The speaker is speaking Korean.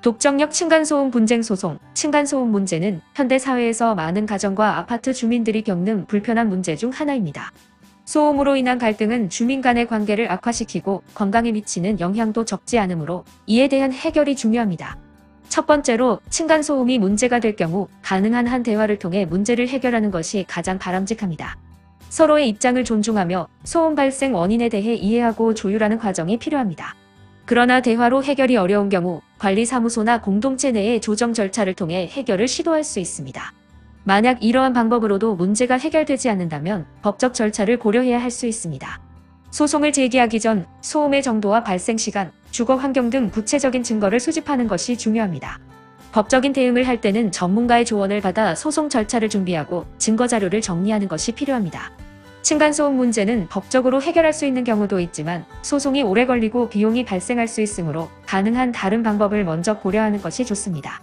독점력 층간소음 분쟁 소송. 층간소음 문제는 현대 사회에서 많은 가정과 아파트 주민들이 겪는 불편한 문제 중 하나입니다. 소음으로 인한 갈등은 주민 간의 관계를 악화시키고 건강에 미치는 영향도 적지 않으므로 이에 대한 해결이 중요합니다. 첫 번째로 층간소음이 문제가 될 경우 가능한 한 대화를 통해 문제를 해결하는 것이 가장 바람직합니다. 서로의 입장을 존중하며 소음 발생 원인에 대해 이해하고 조율하는 과정이 필요합니다. 그러나 대화로 해결이 어려운 경우 관리사무소나 공동체 내의 조정 절차를 통해 해결을 시도할 수 있습니다. 만약 이러한 방법으로도 문제가 해결되지 않는다면 법적 절차를 고려해야 할 수 있습니다. 소송을 제기하기 전 소음의 정도와 발생 시간, 주거 환경 등 구체적인 증거를 수집하는 것이 중요합니다. 법적인 대응을 할 때는 전문가의 조언을 받아 소송 절차를 준비하고 증거 자료를 정리하는 것이 필요합니다. 층간소음 문제는 법적으로 해결할 수 있는 경우도 있지만 소송이 오래 걸리고 비용이 발생할 수 있으므로 가능한 다른 방법을 먼저 고려하는 것이 좋습니다.